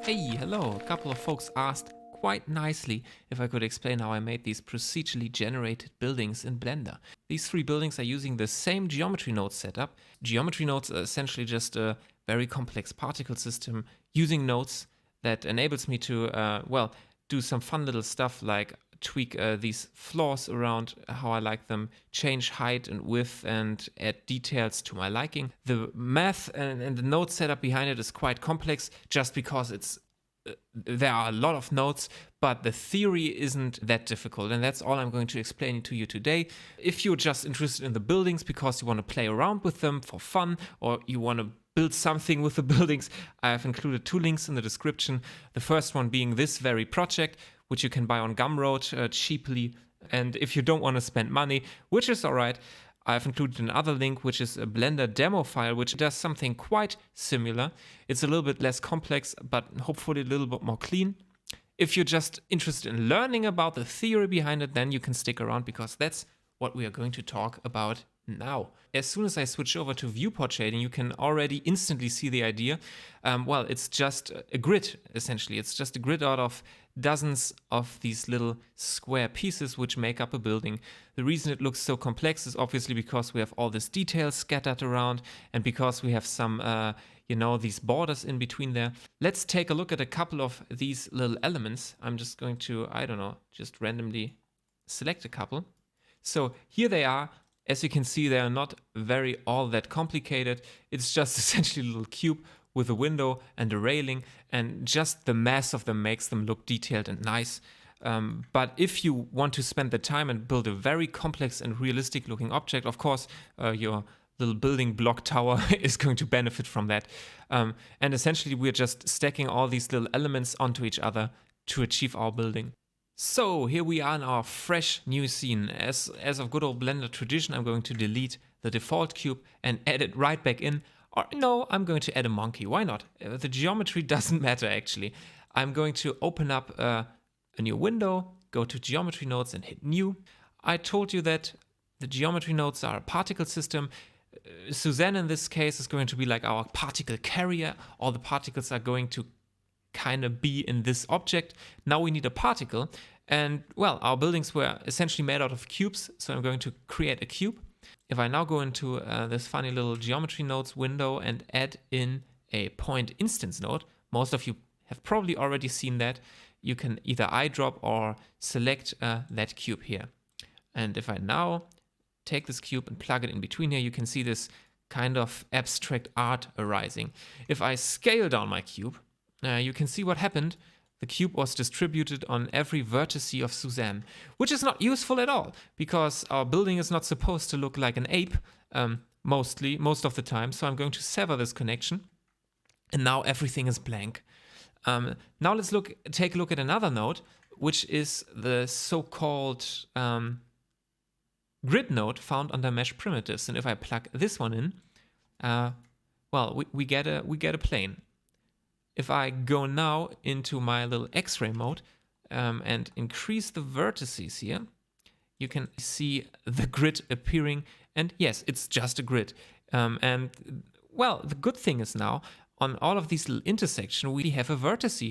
Hey, hello. A couple of folks asked quite nicely if I could explain how I made these procedurally generated buildings in Blender. These three buildings are using the same geometry node setup. Geometry nodes are essentially just a very complex particle system using nodes that enables me to, do some fun little stuff like tweak these floors around how I like them, change height and width, and add details to my liking. The math and the node setup behind it is quite complex just because there are a lot of nodes, but the theory isn't that difficult, and that's all I'm going to explain to you today. If you're just interested in the buildings because you want to play around with them for fun, or you want to build something with the buildings, I have included two links in the description. The first one being this very project, which you can buy on Gumroad cheaply. And if you don't want to spend money, which is alright, I've included another link, which is a Blender demo file, which does something quite similar. It's a little bit less complex, but hopefully a little bit more clean. If you're just interested in learning about the theory behind it, then you can stick around because that's what we are going to talk about now. As soon as I switch over to viewport shading, you can already instantly see the idea. It's just a grid, essentially. It's just a grid out of dozens of these little square pieces which make up a building. The reason it looks so complex is obviously because we have all this detail scattered around and because we have some, these borders in between there. Let's take a look at a couple of these little elements. I'm just going to, just randomly select a couple. So here they are. As you can see, they are not all that complicated. It's just essentially a little cube with a window and a railing, and just the mass of them makes them look detailed and nice. But if you want to spend the time and build a very complex and realistic looking object, of course, your little building block tower is going to benefit from that. And essentially, we're just stacking all these little elements onto each other to achieve our building. So here we are in our fresh new scene. As of good old Blender tradition, I'm going to delete the default cube and add it right back in. Or no, I'm going to add a monkey. Why not? The geometry doesn't matter actually. I'm going to open up a new window, go to geometry nodes and hit new. I told you that the geometry nodes are a particle system. Suzanne in this case is going to be like our particle carrier. All the particles are going to kind of be in this object. Now we need a particle, and our buildings were essentially made out of cubes, so I'm going to create a cube. If I now go into this funny little geometry nodes window and add in a point instance node, most of you have probably already seen that. You can either eyedrop or select that cube here. And if I now take this cube and plug it in between here, you can see this kind of abstract art arising. If I scale down my cube, you can see what happened. The cube was distributed on every vertex of Suzanne, which is not useful at all because our building is not supposed to look like an ape, most of the time. So I'm going to sever this connection, and now everything is blank. Now let's take a look at another node, which is the so-called grid node found under mesh primitives. And if I plug this one in, we get a plane. If I go now into my little X-ray mode and increase the vertices here, you can see the grid appearing. And yes, it's just a grid. The good thing is now, on all of these little intersections, we have a vertex.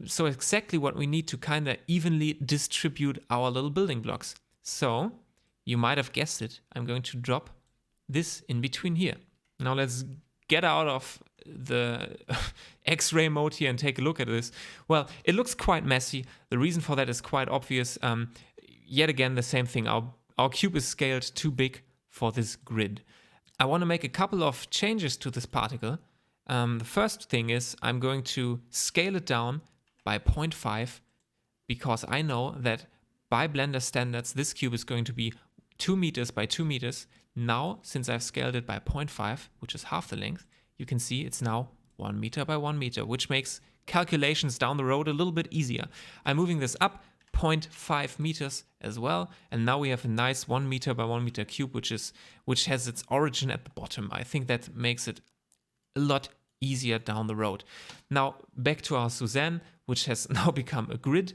So exactly what we need to kind of evenly distribute our little building blocks. So you might have guessed it. I'm going to drop this in between here. Now let's get out of the X-ray mode here and take a look at this. Well, it looks quite messy. The reason for that is quite obvious. Yet again, the same thing. Our cube is scaled too big for this grid. I want to make a couple of changes to this particle. The first thing is I'm going to scale it down by 0.5 because I know that by Blender standards, this cube is going to be 2 meters by 2 meters. Now, since I've scaled it by 0.5, which is half the length, you can see it's now 1 meter by 1 meter, which makes calculations down the road a little bit easier. I'm moving this up 0.5 meters as well, and now we have a nice 1 meter by 1 meter cube, which has its origin at the bottom. I think that makes it a lot easier down the road. Now back to our Suzanne, which has now become a grid.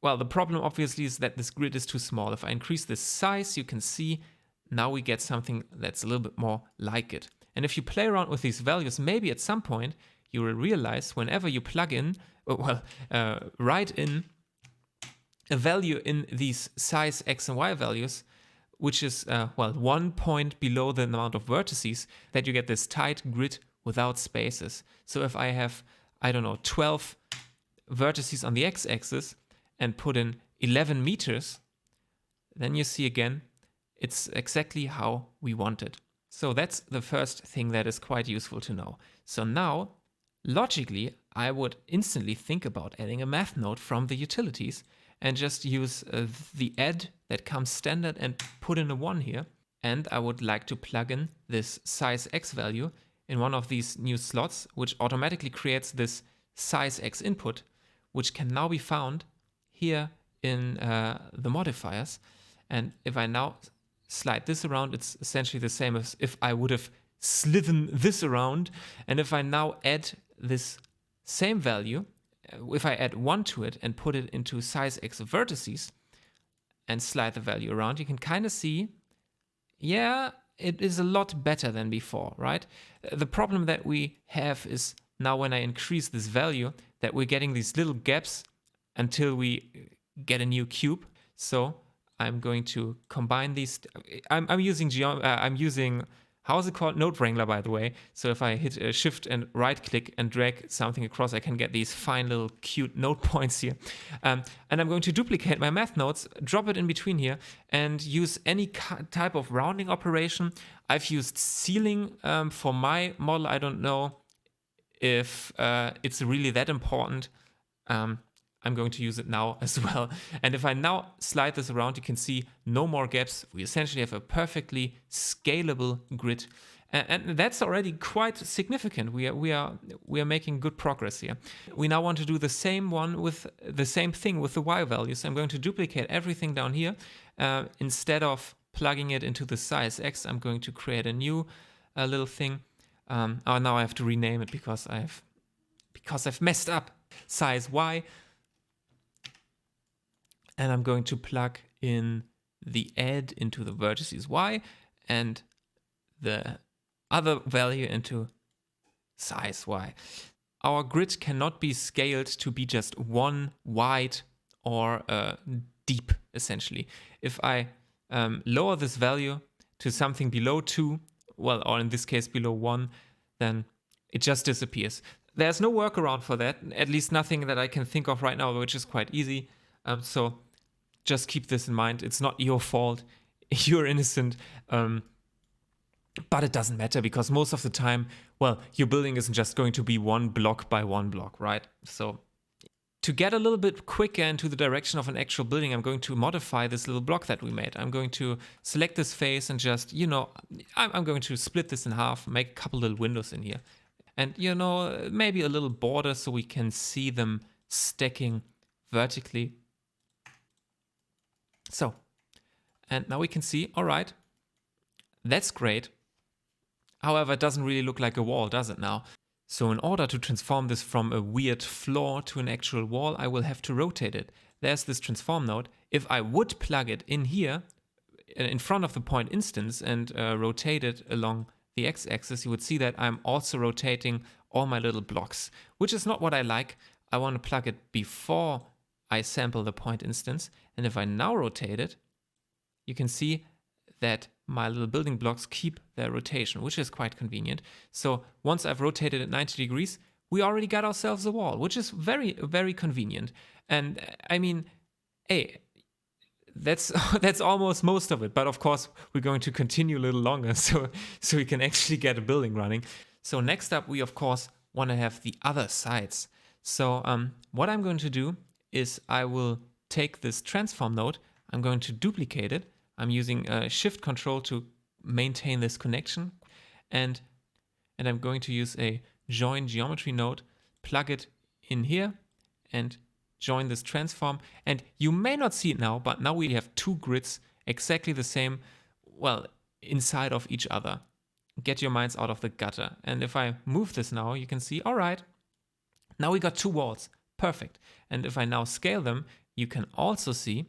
Well, the problem obviously is that this grid is too small. If I increase this size, you can see now we get something that's a little bit more like it. And if you play around with these values, maybe at some point you will realize whenever you plug in, write in a value in these size x and y values, which is, 1 point below the amount of vertices, that you get this tight grid without spaces. So if I have, 12 vertices on the x-axis and put in 11 meters, then you see again, it's exactly how we want it. So that's the first thing that is quite useful to know. So now, logically, I would instantly think about adding a math node from the utilities and just use the add that comes standard and put in a 1 here. And I would like to plug in this size x value in one of these new slots, which automatically creates this size x input, which can now be found here in the modifiers. And if I now slide this around, it's essentially the same as if I would have slithen this around. And if I now add this same value, if I add 1 to it and put it into size x vertices and slide the value around, you can kind of see, yeah, it is a lot better than before, right? The problem that we have is now when I increase this value, that we're getting these little gaps until we get a new cube. So I'm going to combine these. I'm using how is it called? Node Wrangler, by the way. So if I hit shift and right click and drag something across, I can get these fine little cute node points here. And I'm going to duplicate my math nodes, drop it in between here, and use any type of rounding operation. I've used ceiling for my model. I don't know if it's really that important. I'm going to use it now as well. And if I now slide this around, you can see no more gaps. We essentially have a perfectly scalable grid. And that's already quite significant. We are making good progress here. We now want to do the same thing with the y values. I'm going to duplicate everything down here. Instead of plugging it into the size x, I'm going to create a new little thing. Now I have to rename it because I've messed up. Size y. And I'm going to plug in the add into the vertices y and the other value into size y. Our grid cannot be scaled to be just one wide or deep, essentially. If I lower this value to something below 2, or in this case below 1, then it just disappears. There's no workaround for that, at least nothing that I can think of right now, which is quite easy. So just keep this in mind. It's not your fault. You're innocent. But it doesn't matter because most of the time, your building isn't just going to be one block by one block, right? So to get a little bit quicker into the direction of an actual building, I'm going to modify this little block that we made. I'm going to select this face and just, I'm going to split this in half, make a couple little windows in here. And, maybe a little border so we can see them stacking vertically. So, and now we can see, all right, that's great. However, it doesn't really look like a wall, does it now? So in order to transform this from a weird floor to an actual wall, I will have to rotate it. There's this transform node. If I would plug it in here, in front of the point instance and rotate it along the x-axis, you would see that I'm also rotating all my little blocks, which is not what I like. I want to plug it before I sample the point instance. And if I now rotate it, you can see that my little building blocks keep their rotation, which is quite convenient. So once I've rotated it 90 degrees, we already got ourselves a wall, which is very, very convenient. And I mean, hey, that's almost most of it. But of course, we're going to continue a little longer so we can actually get a building running. So next up, we of course want to have the other sides. So what I'm going to do is I will take this transform node, I'm going to duplicate it. I'm using shift control to maintain this connection. And I'm going to use a join geometry node, plug it in here and join this transform. And you may not see it now, but now we have two grids exactly the same, inside of each other. Get your minds out of the gutter. And if I move this now, you can see, all right, now we got two walls. Perfect. And if I now scale them, you can also see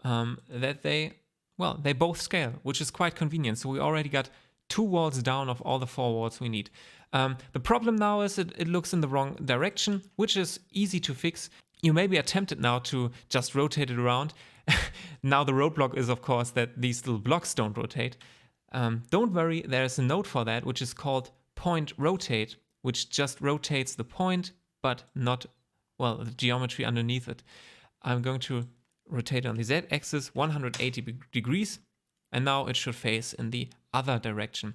that they both scale, which is quite convenient. So we already got 2 walls down of all the 4 walls we need. The problem now is it looks in the wrong direction, which is easy to fix. You may be tempted now to just rotate it around. Now the roadblock is, of course, that these little blocks don't rotate. Don't worry, there's a node for that, which is called point rotate, which just rotates the point, but not, well, the geometry underneath it. I'm going to rotate on the z-axis 180 degrees, and now it should face in the other direction.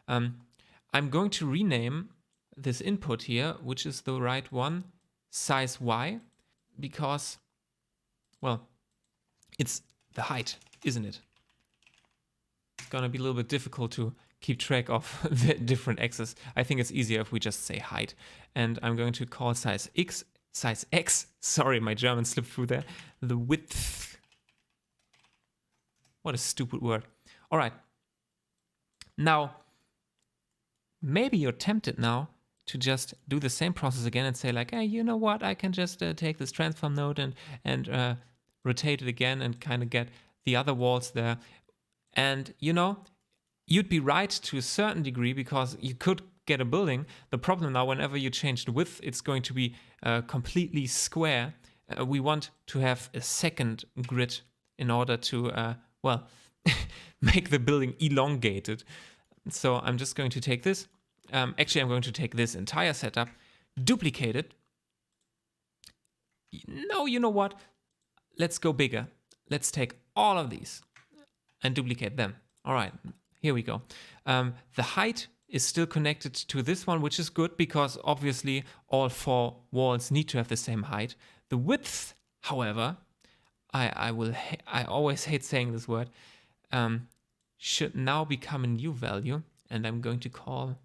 I'm going to rename this input here, which is the right one, size y, because, well, it's the height, isn't it? It's gonna be a little bit difficult to keep track of the different axes. I think it's easier if we just say height. And I'm going to call size x, sorry, my German slipped through there, the width. What a stupid word. All right. Now, maybe you're tempted now to just do the same process again and say like, hey, you know what? I can just take this transform node and rotate it again and kind of get the other walls there. And, you know, you'd be right to a certain degree because you could get a building. The problem now, whenever you change the width, it's going to be completely square. We want to have a second grid in order to, well, make the building elongated. So I'm just going to take this. Actually, I'm going to take this entire setup, duplicate it. No, you know what? Let's go bigger. Let's take all of these and duplicate them. All right, here we go. The height is still connected to this one, which is good because obviously all 4 walls need to have the same height. The width, however, I always hate saying this word, should now become a new value, and I'm going to call,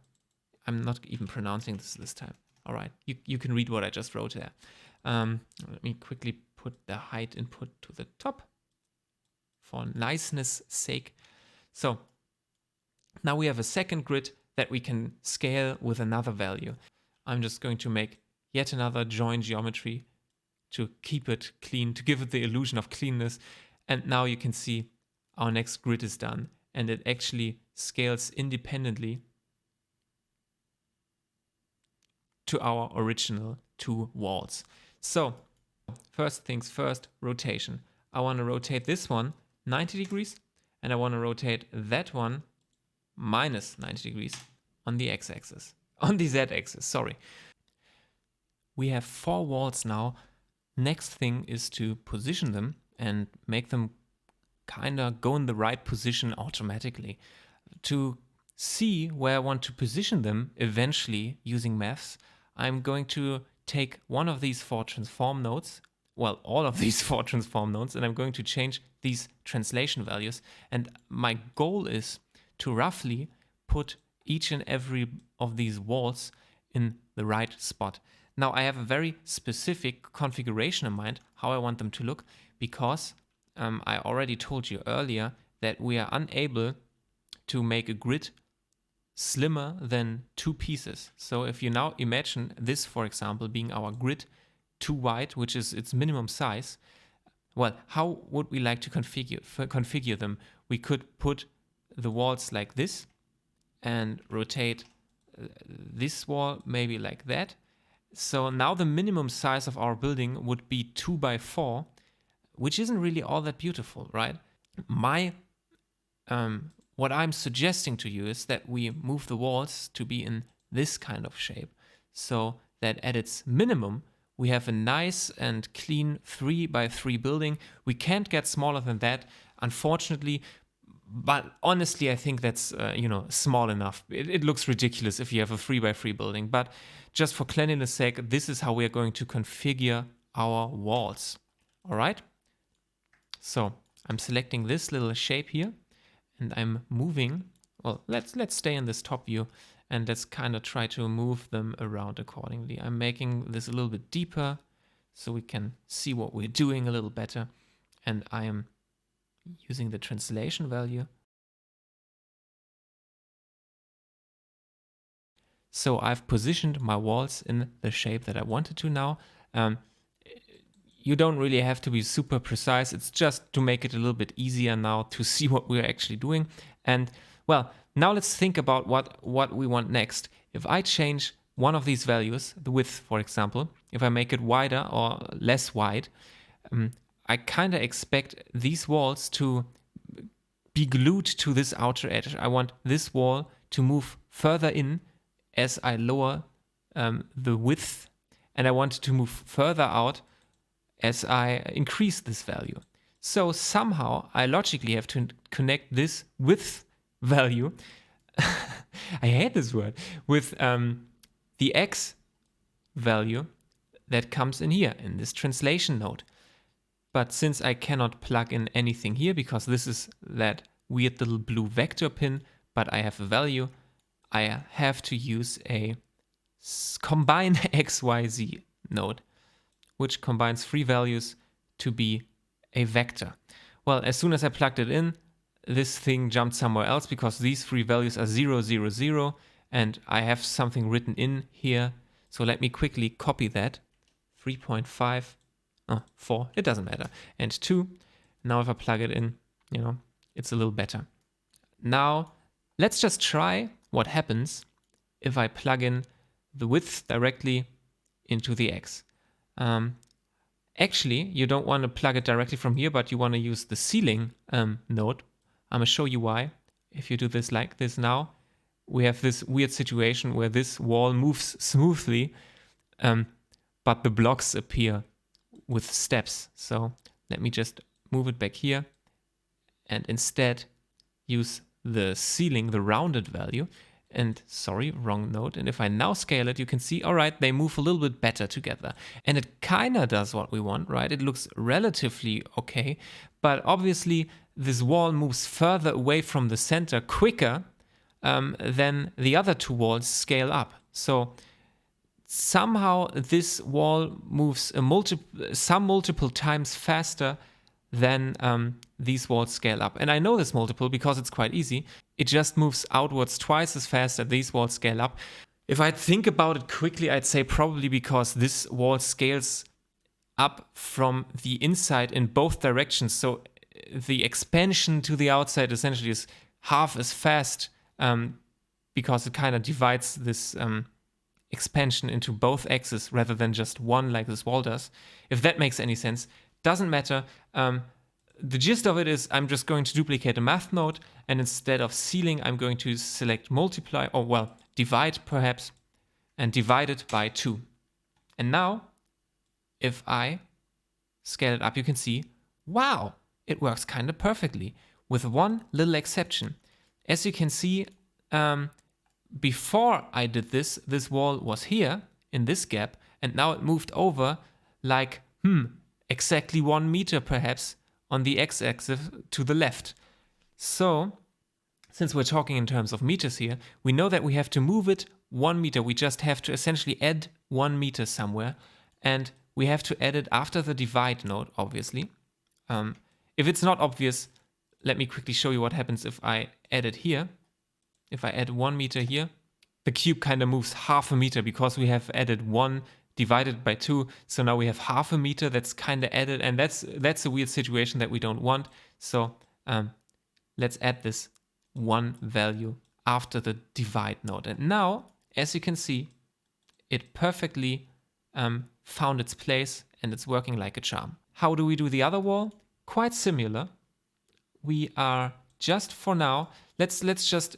I'm not even pronouncing this time. All right, you can read what I just wrote there. Let me quickly put the height input to the top for niceness sake. So now we have a second grid that we can scale with another value. I'm just going to make yet another join geometry to keep it clean, to give it the illusion of cleanness. And now you can see our next grid is done, and it actually scales independently to our original 2 walls. So first things first, rotation. I want to rotate this one 90 degrees, and I want to rotate that one minus 90 degrees on the x-axis, on the z-axis, sorry. We have 4 walls now. Next thing is to position them and make them kind of go in the right position automatically. To see where I want to position them eventually using maths, I'm going to take one of these 4 transform nodes, well, all of these 4 transform nodes, and I'm going to change these translation values. And my goal is to roughly put each and every of these walls in the right spot. Now I have a very specific configuration in mind how I want them to look, because I already told you earlier that we are unable to make a grid slimmer than 2 pieces. So if you now imagine this, for example, being our grid 2 wide, which is its minimum size, well, how would we like to configure them? We could put the walls like this and rotate this wall maybe like that. So now the minimum size of our building would be 2 by 4, which isn't really all that beautiful, right? What I'm suggesting to you is that we move the walls to be in this kind of shape, so that at its minimum we have a nice and clean 3 by 3 building. We can't get smaller than that, unfortunately, but honestly I think that's small enough. It looks ridiculous if you have a 3 by 3 building, but just for cleanliness sake, this is how we are going to configure our walls. All right, so I'm selecting this little shape here, and I'm moving, well, let's stay in this top view, and let's kind of try to move them around accordingly. I'm making this a little bit deeper so we can see what we're doing a little better, and I am using the translation value. So I've positioned my walls in the shape that I wanted to now. You don't really have to be super precise. It's just to make it a little bit easier now to see what we're actually doing. And well, Now let's think about what we want next. If I change one of these values, the width, for example, if I make it wider or less wide, I kind of expect these walls to be glued to this outer edge. I want this wall to move further in as I lower the width, and I want it to move further out as I increase this value. So somehow I logically have to connect this width value, I hate this word, with the x value that comes in here in this translation node. But since I cannot plug in anything here because this is that weird little blue vector pin, but I have a value, I have to use a combine XYZ node, which combines 3 values to be a vector. Well, as soon as I plugged it in, this thing jumped somewhere else because these 3 values are 0, 0, 0, and I have something written in here. So let me quickly copy that. 3.5, 4, it doesn't matter. And 2, now if I plug it in, you know, it's a little better. Now, let's just try what happens if I plug in the width directly into the x. Actually, you don't want to plug it directly from here, but you want to use the ceiling node. I'm going to show you why. If you do this like this now, we have this weird situation where this wall moves smoothly, but the blocks appear with steps. So let me just move it back here and instead use the ceiling, the rounded value. And sorry, wrong node. And if I now scale it, you can see, all right, they move a little bit better together. And it kind of does what we want, right? It looks relatively okay. But obviously, this wall moves further away from the center quicker than the other 2 walls scale up. So somehow this wall moves some multiple times faster than these walls scale up. And I know this multiple because it's quite easy. It just moves outwards twice as fast as these walls scale up. If I think about it quickly, I'd say probably because this wall scales up from the inside in both directions. So the expansion to the outside essentially is half as fast because it kind of divides this expansion into both axes rather than just one like this wall does. If that makes any sense, doesn't matter. The gist of it is I'm just going to duplicate a math node, and instead of ceiling, I'm going to select multiply, or well, divide perhaps, and divide it by 2. And now, if I scale it up, you can see, wow, it works kind of perfectly, with one little exception. As you can see, before I did this wall was here, in this gap, and now it moved over like, exactly 1 meter perhaps, on the x-axis to the left. So, since we're talking in terms of meters here, we know that we have to move it 1 meter. We just have to essentially add 1 meter somewhere, and we have to add it after the divide node, obviously. If it's not obvious, let me quickly show you what happens if I add it here. If I add 1 meter here, the cube kind of moves half a meter because we have added 1 divided by 2, so now we have half a meter that's kind of added, and that's a weird situation that we don't want. So let's add this 1 value after the divide node. And now, as you can see, it perfectly found its place and it's working like a charm. How do we do the other wall? Quite similar. We are just for now, let's just,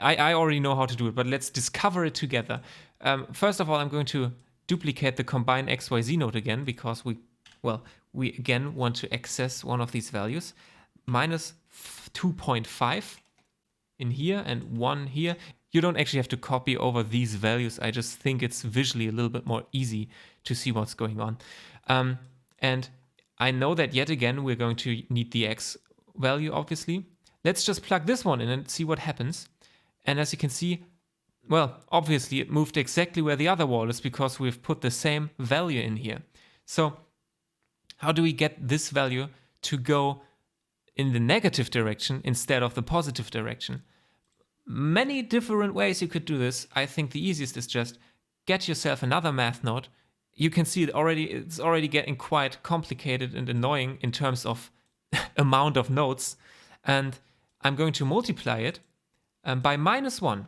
I already know how to do it, but let's discover it together. First of all, I'm going to duplicate the combine XYZ node again because we again want to access one of these values. Minus 2.5 in here and 1 here. You don't actually have to copy over these values. I just think it's visually a little bit more easy to see what's going on. And I know that yet again we're going to need the X value, obviously. Let's just plug this one in and see what happens. And as you can see, well, obviously it moved exactly where the other wall is because we've put the same value in here. So how do we get this value to go in the negative direction instead of the positive direction? Many different ways you could do this. I think the easiest is just get yourself another math node. You can see it's already getting quite complicated and annoying in terms of amount of nodes. And I'm going to multiply it by -1.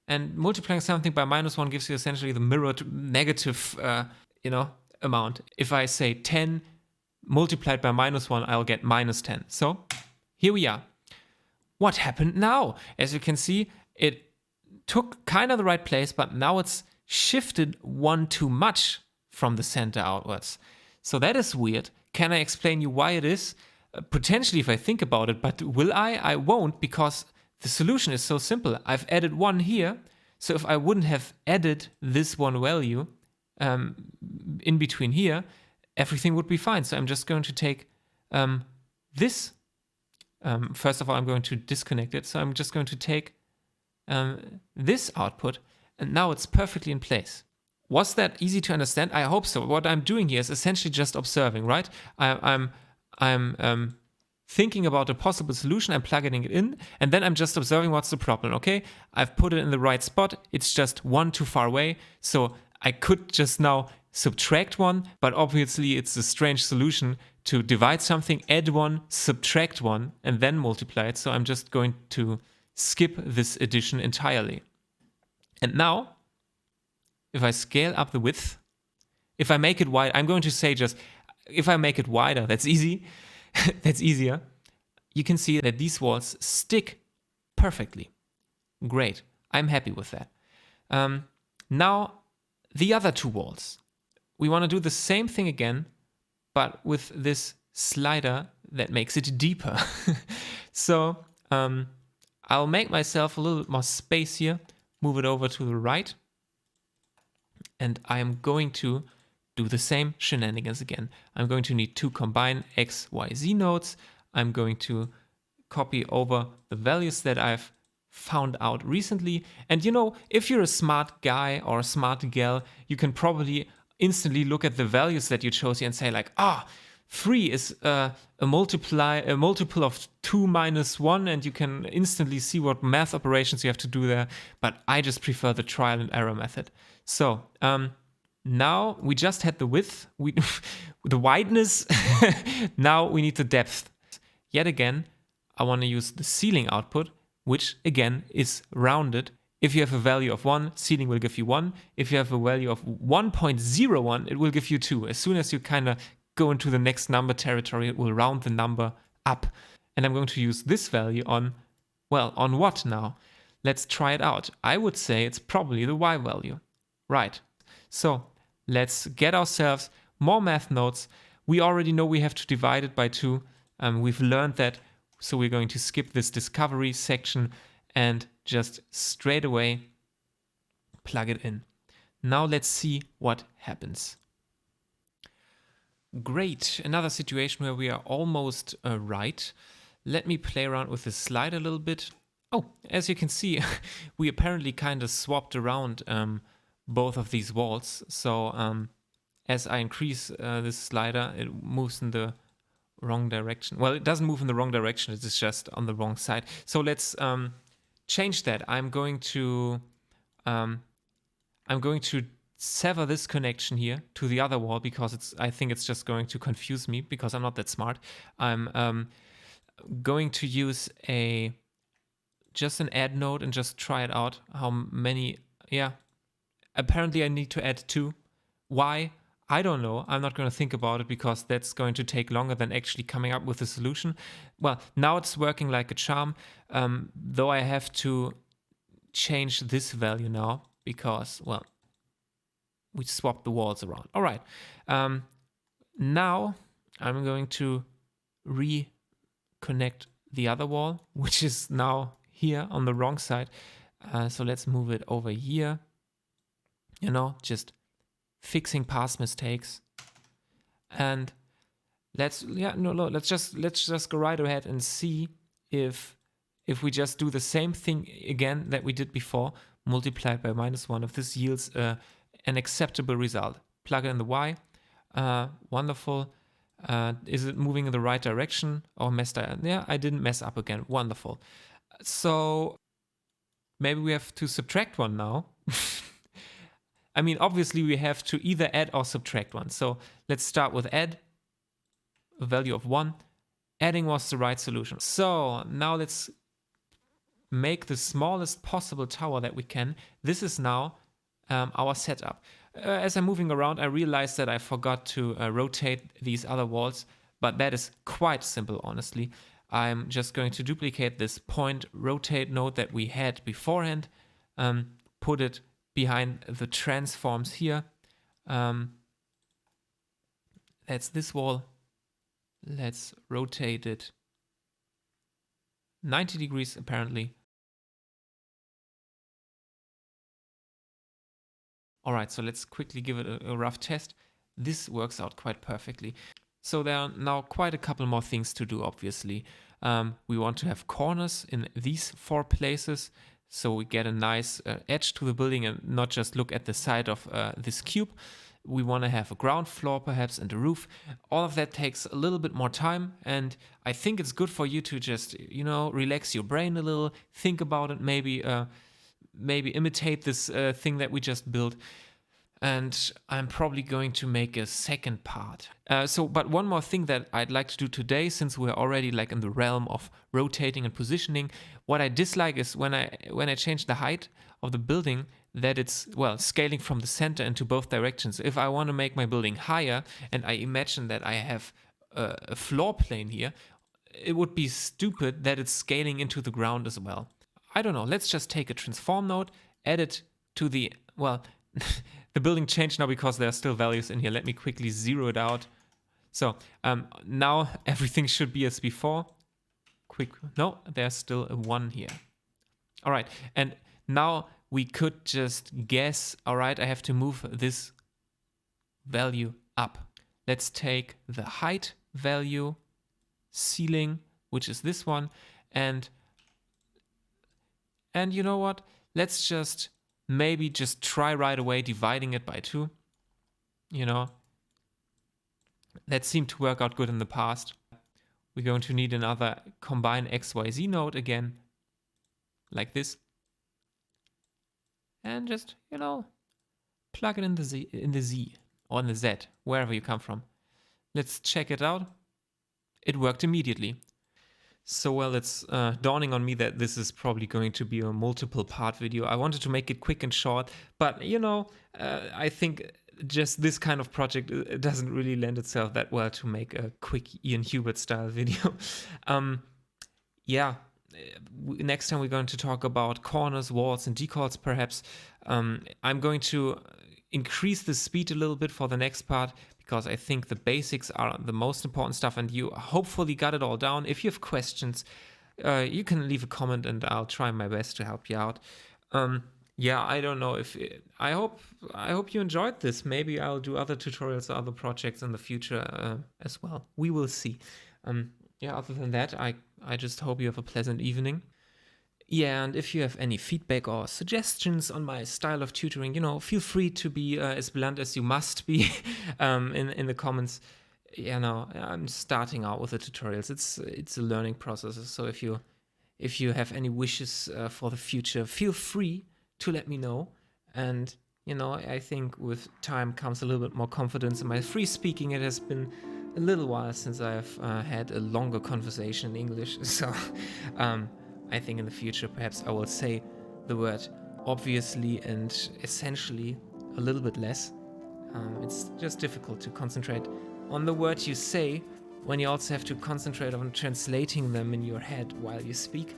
And multiplying something by -1 gives you essentially the mirrored negative, amount. If I say 10 multiplied by -1, I'll get -10. So here we are. What happened now? As you can see, it took kind of the right place, but now it's shifted one too much from the center outwards. So that is weird. Can I explain you why it is? Potentially if I think about it, but will I? I won't, because the solution is so simple. I've added 1 here, so if I wouldn't have added this one value in between here, everything would be fine. So I'm just going to take this. First of all, I'm going to disconnect it. So I'm just going to take this output, and now it's perfectly in place. Was that easy to understand? I hope so. What I'm doing here is essentially just observing, right? I'm thinking about a possible solution, I'm plugging it in, and then I'm just observing what's the problem, okay? I've put it in the right spot, it's just 1 too far away, so I could just now subtract 1, but obviously it's a strange solution to divide something, add 1, subtract 1, and then multiply it, so I'm just going to skip this addition entirely. And now, if I scale up the width, if I make it wide, I'm going to say just, if I make it wider, that's easy, that's easier, you can see that these walls stick perfectly. Great, I'm happy with that. Now, the other 2 walls. We want to do the same thing again, but with this slider that makes it deeper. So I'll make myself a little bit more space here, move it over to the right, and I'm going to do the same shenanigans again. I'm going to need 2 combine X, Y, Z nodes. I'm going to copy over the values that I've found out recently. And you know, if you're a smart guy or a smart gal, you can probably instantly look at the values that you chose here and say like, 3 is a multiple of 2 minus 1, and you can instantly see what math operations you have to do there. But I just prefer the trial and error method. So now we just had the width, the wideness. Now we need the depth. Yet again, I want to use the ceiling output, which again is rounded. If you have a value of 1, ceiling will give you 1. If you have a value of 1.01, it will give you 2. As soon as you kind of go into the next number territory, it will round the number up. And I'm going to use this value on, well, on what now? Let's try it out. I would say it's probably the y value. Right. So let's get ourselves more math nodes. We already know we have to divide it by 2. We've learned that, so we're going to skip this discovery section and just straight away plug it in. Now let's see what happens. Great, another situation where we are almost right. Let me play around with the slide a little bit. Oh, as you can see, we apparently kind of swapped around both of these walls. So as I increase this slider, it moves in the wrong direction. Well, it doesn't move in the wrong direction, it is just on the wrong side. So let's change that. I'm going to sever this connection here to the other wall because I think it's just going to confuse me because I'm not that smart. I'm going to use just an add node and just try it out. How many? Yeah, apparently I need to add 2. Why? I don't know. I'm not going to think about it because that's going to take longer than actually coming up with a solution. Well, now it's working like a charm, though I have to change this value now because, well, we swapped the walls around. All right. Now I'm going to reconnect the other wall, which is now here on the wrong side. So let's move it over here. You know, just fixing past mistakes. And let's just go right ahead and see if we just do the same thing again that we did before, multiplied by -1, if this yields an acceptable result. Plug it in the y. Wonderful. Is it moving in the right direction or messed up? Yeah, I didn't mess up again. Wonderful. So maybe we have to subtract 1 now. I mean, obviously we have to either add or subtract 1. So let's start with add, a value of 1. Adding was the right solution. So now let's make the smallest possible tower that we can. This is now our setup. As I'm moving around, I realized that I forgot to rotate these other walls, but that is quite simple, honestly. I'm just going to duplicate this point rotate node that we had beforehand, put it behind the transforms here. That's this wall. Let's rotate it 90 degrees apparently. All right, so let's quickly give it a rough test. This works out quite perfectly. So there are now quite a couple more things to do, obviously. We want to have corners in these 4 places, so we get a nice edge to the building and not just look at the side of this cube. We want to have a ground floor perhaps and a roof. All of that takes a little bit more time, and I think it's good for you to just, you know, relax your brain a little, think about it, maybe imitate this thing that we just built. And I'm probably going to make a second part. But one more thing that I'd like to do today, since we're already like in the realm of rotating and positioning, what I dislike is when I change the height of the building, that it's, well, scaling from the center into both directions. If I want to make my building higher, and I imagine that I have a floor plane here, it would be stupid that it's scaling into the ground as well. I don't know, let's just take a transform node, add it to the, well, the building changed now because there are still values in here. Let me quickly zero it out. So now everything should be as before. No, there's still a 1 here. All right, and now we could just guess, all right, I have to move this value up. Let's take the height value, ceiling, which is this one, and you know what? Let's just maybe just try right away dividing it by 2. You know, that seemed to work out good in the past. We're going to need another combine XYZ node again, like this. And just, you know, plug it in the Z or in the Z, wherever you come from. Let's check it out. It worked immediately. So, well, it's dawning on me that this is probably going to be a multiple part video. I wanted to make it quick and short, but, you know, I think just this kind of project doesn't really lend itself that well to make a quick Ian Hubert style video. Yeah, next time we're going to talk about corners, walls, and decals perhaps. I'm going to increase the speed a little bit for the next part, because I think the basics are the most important stuff, and you hopefully got it all down. If you have questions, you can leave a comment and I'll try my best to help you out. Yeah, I don't know if I hope you enjoyed this. Maybe I'll do other tutorials or other projects in the future as well. We will see. Yeah, other than that, I just hope you have a pleasant evening. Yeah, and if you have any feedback or suggestions on my style of tutoring, you know, feel free to be as blunt as you must be in the comments. You know, I'm starting out with the tutorials. It's a learning process. So if you have any wishes for the future, feel free to let me know. And you know, I think with time comes a little bit more confidence in my free speaking. It has been a little while since I've had a longer conversation in English. So I think in the future perhaps I will say the word obviously and essentially a little bit less. It's just difficult to concentrate on the words you say when you also have to concentrate on translating them in your head while you speak.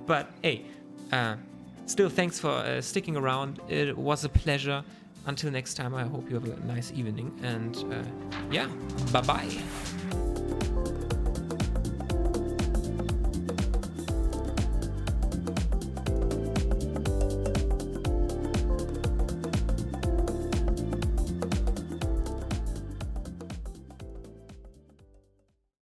But hey, still thanks for sticking around. It was a pleasure. Until next time, I hope you have a nice evening, and yeah, bye-bye.